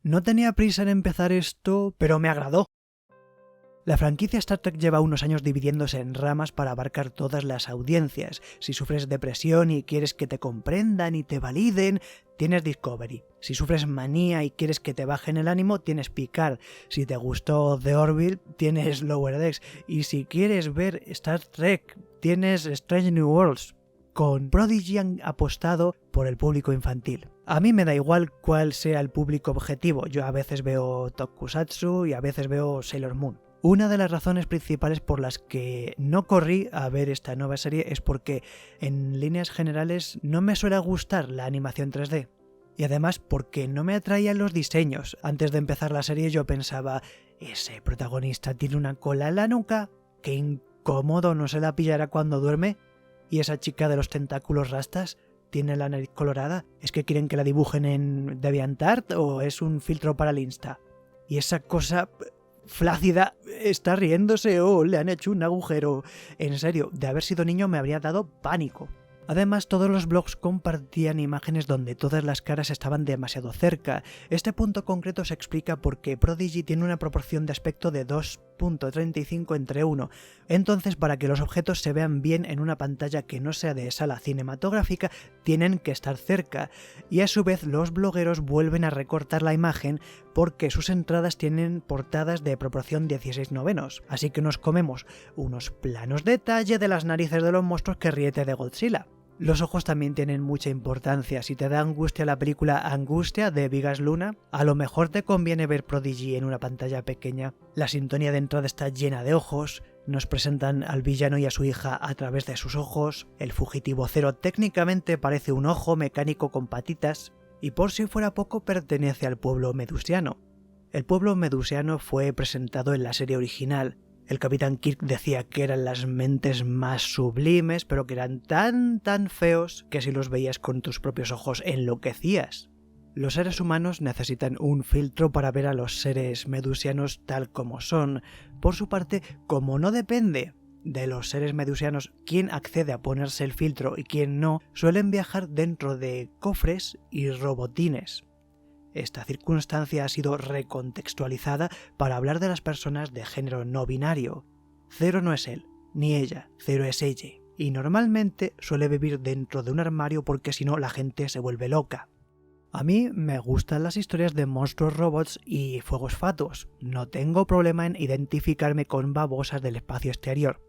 No tenía prisa en empezar esto, pero me agradó. La franquicia Star Trek lleva unos años dividiéndose en ramas para abarcar todas las audiencias. Si sufres depresión y quieres que te comprendan y te validen, tienes Discovery. Si sufres manía y quieres que te bajen el ánimo, tienes Picard. Si te gustó The Orville, tienes Lower Decks. Y si quieres ver Star Trek, tienes Strange New Worlds. Con Prodigy han apostado por el público infantil. A mí me da igual cuál sea el público objetivo. Yo a veces veo Tokusatsu y a veces veo Sailor Moon. Una de las razones principales por las que no corrí a ver esta nueva serie es porque, en líneas generales, no me suele gustar la animación 3D. Y además porque no me atraían los diseños. Antes de empezar la serie yo pensaba, ese protagonista tiene una cola en la nuca, qué incómodo, no se la pillará cuando duerme. Y esa chica de los tentáculos rastas tiene la nariz colorada, ¿es que quieren que la dibujen en DeviantArt o es un filtro para el Insta? Y esa cosa flácida está riéndose o le han hecho un agujero. En serio, de haber sido niño me habría dado pánico. Además, todos los blogs compartían imágenes donde todas las caras estaban demasiado cerca. Este punto concreto se explica porque Prodigy tiene una proporción de aspecto de 2.35:1. Entonces, para que los objetos se vean bien en una pantalla que no sea de sala cinematográfica, tienen que estar cerca. Y a su vez, los blogueros vuelven a recortar la imagen porque sus entradas tienen portadas de proporción 16/9. Así que nos comemos unos planos detalle de las narices de los monstruos que ríete de Godzilla. Los ojos también tienen mucha importancia. Si te da angustia la película Angustia de Vigas Luna, a lo mejor te conviene ver Prodigy en una pantalla pequeña. La sintonía de entrada está llena de ojos, nos presentan al villano y a su hija a través de sus ojos, el fugitivo Zero técnicamente parece un ojo mecánico con patitas, y por si fuera poco pertenece al pueblo medusiano. El pueblo medusiano fue presentado en la serie original. El Capitán Kirk decía que eran las mentes más sublimes, pero que eran tan feos que si los veías con tus propios ojos enloquecías. Los seres humanos necesitan un filtro para ver a los seres medusianos tal como son. Por su parte, como no depende de los seres medusianos quién accede a ponerse el filtro y quién no, suelen viajar dentro de cofres y robotines. Esta circunstancia ha sido recontextualizada para hablar de las personas de género no binario. Zero no es él, ni ella, Zero es ella, y normalmente suele vivir dentro de un armario porque si no la gente se vuelve loca. A mí me gustan las historias de monstruos robots y fuegos fatuos, no tengo problema en identificarme con babosas del espacio exterior,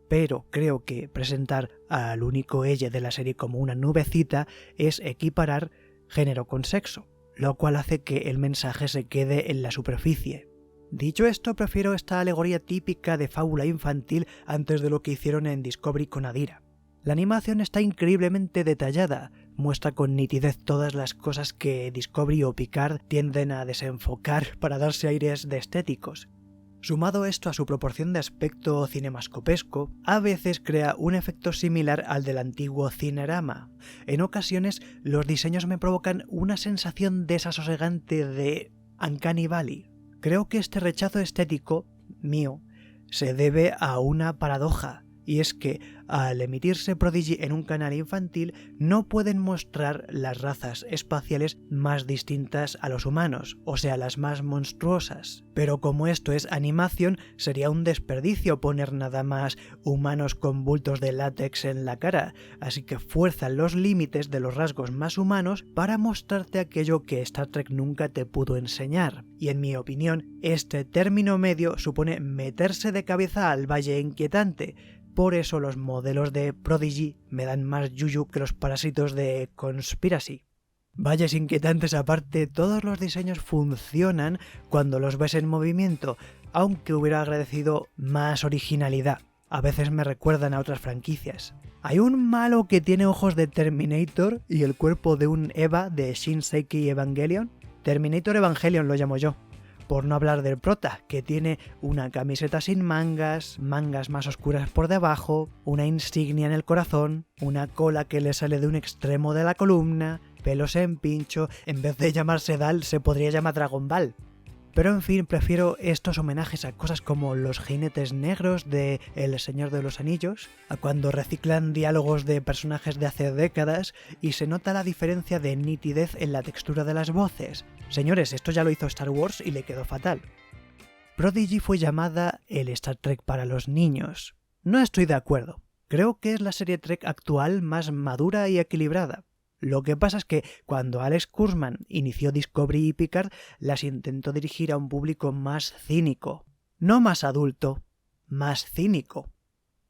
pero creo que presentar al único ella de la serie como una nubecita es equiparar género con sexo, lo cual hace que el mensaje se quede en la superficie. Dicho esto, prefiero esta alegoría típica de fábula infantil antes de lo que hicieron en Discovery con Adira. La animación está increíblemente detallada, muestra con nitidez todas las cosas que Discovery o Picard tienden a desenfocar para darse aires de estéticos. Sumado esto a su proporción de aspecto cinemascopesco, a veces crea un efecto similar al del antiguo Cinerama. En ocasiones, los diseños me provocan una sensación desasosegante de Uncanny Valley. Creo que este rechazo estético, mío, se debe a una paradoja, y es que, al emitirse Prodigy en un canal infantil, no pueden mostrar las razas espaciales más distintas a los humanos, o sea, las más monstruosas. Pero como esto es animación, sería un desperdicio poner nada más humanos con bultos de látex en la cara, así que fuerzan los límites de los rasgos más humanos para mostrarte aquello que Star Trek nunca te pudo enseñar. Y en mi opinión, este término medio supone meterse de cabeza al valle inquietante. Por eso los modelos de Prodigy me dan más yuyu que los parásitos de Conspiracy. Valles inquietantes aparte, todos los diseños funcionan cuando los ves en movimiento, aunque hubiera agradecido más originalidad. A veces me recuerdan a otras franquicias. Hay un malo que tiene ojos de Terminator y el cuerpo de un Eva de Shinseiki Evangelion. Terminator Evangelion lo llamo yo. Por no hablar del prota, que tiene una camiseta sin mangas, mangas más oscuras por debajo, una insignia en el corazón, una cola que le sale de un extremo de la columna, pelos en pincho, en vez de llamarse Dal se podría llamar Dragon Ball. Pero en fin, prefiero estos homenajes a cosas como los jinetes negros de El Señor de los Anillos, a cuando reciclan diálogos de personajes de hace décadas y se nota la diferencia de nitidez en la textura de las voces. Señores, esto ya lo hizo Star Wars y le quedó fatal. Prodigy fue llamada el Star Trek para los niños. No estoy de acuerdo. Creo que es la serie Trek actual más madura y equilibrada. Lo que pasa es que cuando Alex Kurtzman inició Discovery y Picard, las intentó dirigir a un público más cínico. No más adulto, más cínico.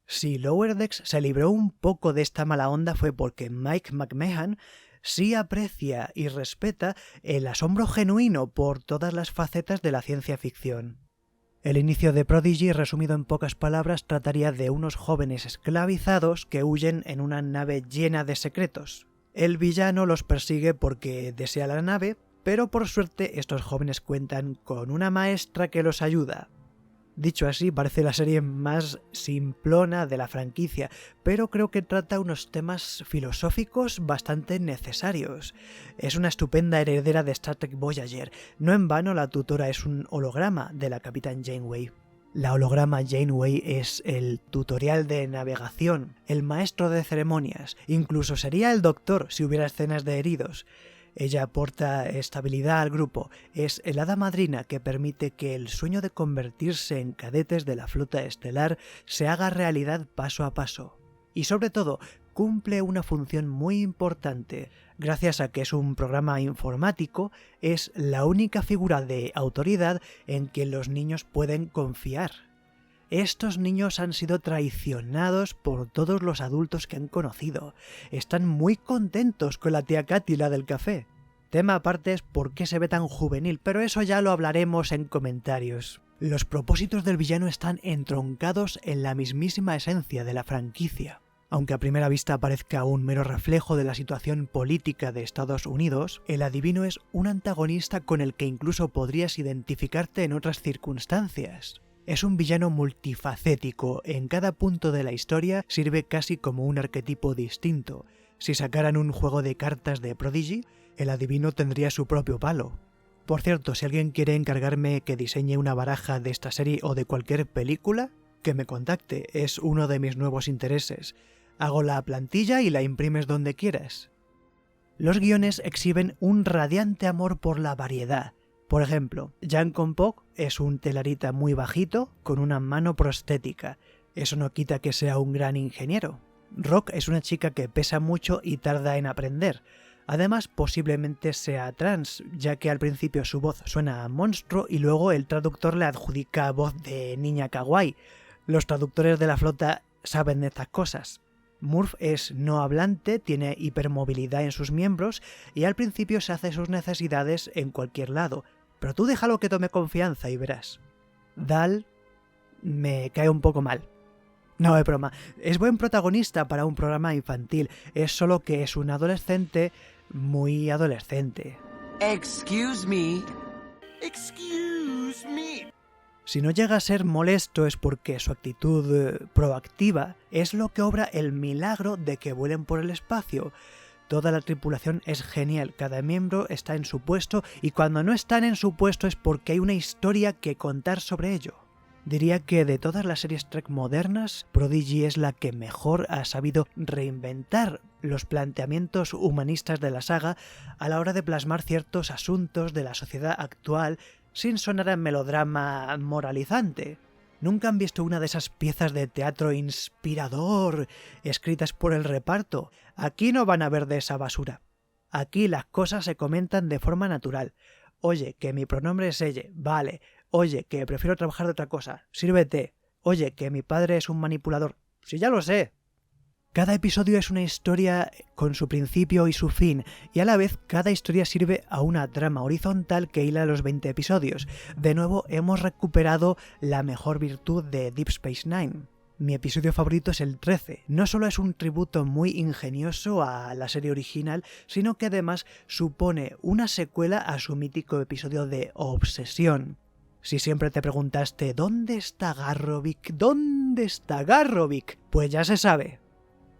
Si Lower Decks se libró un poco de esta mala onda fue porque Mike McMahon sí aprecia y respeta el asombro genuino por todas las facetas de la ciencia ficción. El inicio de Prodigy, resumido en pocas palabras, trataría de unos jóvenes esclavizados que huyen en una nave llena de secretos. El villano los persigue porque desea la nave, pero por suerte estos jóvenes cuentan con una maestra que los ayuda. Dicho así, parece la serie más simplona de la franquicia, pero creo que trata unos temas filosóficos bastante necesarios. Es una estupenda heredera de Star Trek Voyager. No en vano la tutora es un holograma de la Capitán Janeway. La holograma Janeway es el tutorial de navegación, el maestro de ceremonias, incluso sería el doctor si hubiera escenas de heridos. Ella aporta estabilidad al grupo, es el hada madrina que permite que el sueño de convertirse en cadetes de la flota estelar se haga realidad paso a paso. Y sobre todo, cumple una función muy importante. Gracias a que es un programa informático, es la única figura de autoridad en que los niños pueden confiar. Estos niños han sido traicionados por todos los adultos que han conocido. Están muy contentos con la tía Katy, la del café. Tema aparte es por qué se ve tan juvenil, pero eso ya lo hablaremos en comentarios. Los propósitos del villano están entroncados en la mismísima esencia de la franquicia. Aunque a primera vista parezca un mero reflejo de la situación política de Estados Unidos, el adivino es un antagonista con el que incluso podrías identificarte en otras circunstancias. Es un villano multifacético, en cada punto de la historia sirve casi como un arquetipo distinto. Si sacaran un juego de cartas de Prodigy, el adivino tendría su propio palo. Por cierto, si alguien quiere encargarme que diseñe una baraja de esta serie o de cualquier película, que me contacte, es uno de mis nuevos intereses. Hago la plantilla y la imprimes donde quieras. Los guiones exhiben un radiante amor por la variedad. Por ejemplo, Jan Kompok es un telarita muy bajito con una mano prostética. Eso no quita que sea un gran ingeniero. Rock es una chica que pesa mucho y tarda en aprender. Además, posiblemente sea trans, ya que al principio su voz suena a monstruo y luego el traductor le adjudica voz de niña kawaii. Los traductores de la flota saben de estas cosas. Murph es no hablante, tiene hipermovilidad en sus miembros y al principio se hace sus necesidades en cualquier lado, pero tú déjalo que tome confianza y verás. Dal me cae un poco mal. No, es broma, es buen protagonista para un programa infantil, es solo que es un adolescente muy adolescente. Excuse me. Excuse me. Si no llega a ser molesto es porque su actitud proactiva es lo que obra el milagro de que vuelen por el espacio. Toda la tripulación es genial, cada miembro está en su puesto y cuando no están en su puesto es porque hay una historia que contar sobre ello. Diría que de todas las series Trek modernas, Prodigy es la que mejor ha sabido reinventar los planteamientos humanistas de la saga a la hora de plasmar ciertos asuntos de la sociedad actual sin sonar a melodrama moralizante. ¿Nunca han visto una de esas piezas de teatro inspirador escritas por el reparto? Aquí no van a ver de esa basura. Aquí las cosas se comentan de forma natural. Oye, que mi pronombre es ella, vale. Oye, que prefiero trabajar de otra cosa, sírvete. Oye, que mi padre es un manipulador, sí ya lo sé. Cada episodio es una historia con su principio y su fin, y a la vez cada historia sirve a una trama horizontal que hila los 20 episodios. De nuevo hemos recuperado la mejor virtud de Deep Space Nine. Mi episodio favorito es el 13. No solo es un tributo muy ingenioso a la serie original, sino que además supone una secuela a su mítico episodio de Obsesión. Si siempre te preguntaste ¿dónde está Garrovick? ¿Dónde está Garrovick? Pues ya se sabe.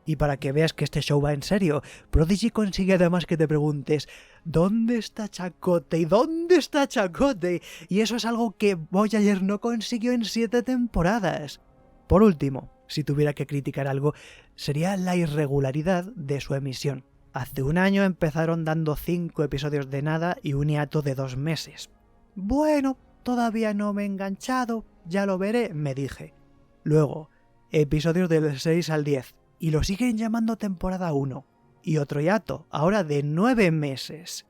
Y para que veas que este show va en serio, Prodigy consigue además que te preguntes ¿dónde está Chakotay? ¿Y dónde está Chakotay? Y eso es algo que Voyager no consiguió en 7 temporadas. Por último, si tuviera que criticar algo, sería la irregularidad de su emisión. Hace un año empezaron dando 5 episodios de nada y un hiato de 2 meses. Bueno, todavía no me he enganchado, ya lo veré, me dije. Luego, episodios del 6 al 10, y lo siguen llamando temporada 1. Y otro hiato, ahora de 9 meses.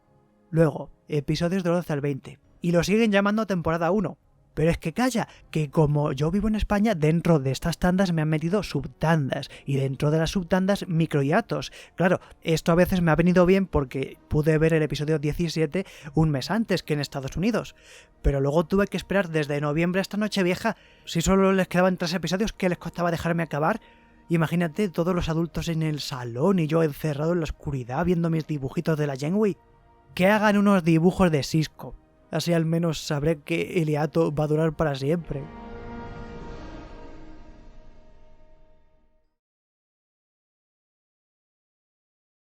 Luego, episodios del 11 al 20, y lo siguen llamando temporada 1. Pero es que calla, que como yo vivo en España, dentro de estas tandas me han metido subtandas, y dentro de las subtandas microhiatos. Claro, esto a veces me ha venido bien porque pude ver el episodio 17 un mes antes que en Estados Unidos. Pero luego tuve que esperar desde noviembre hasta Nochevieja. Si solo les quedaban 3 episodios, ¿qué les costaba dejarme acabar? Imagínate todos los adultos en el salón y yo encerrado en la oscuridad viendo mis dibujitos de la Janeway. Que hagan unos dibujos de Sisko. Así al menos sabré que el hiato va a durar para siempre.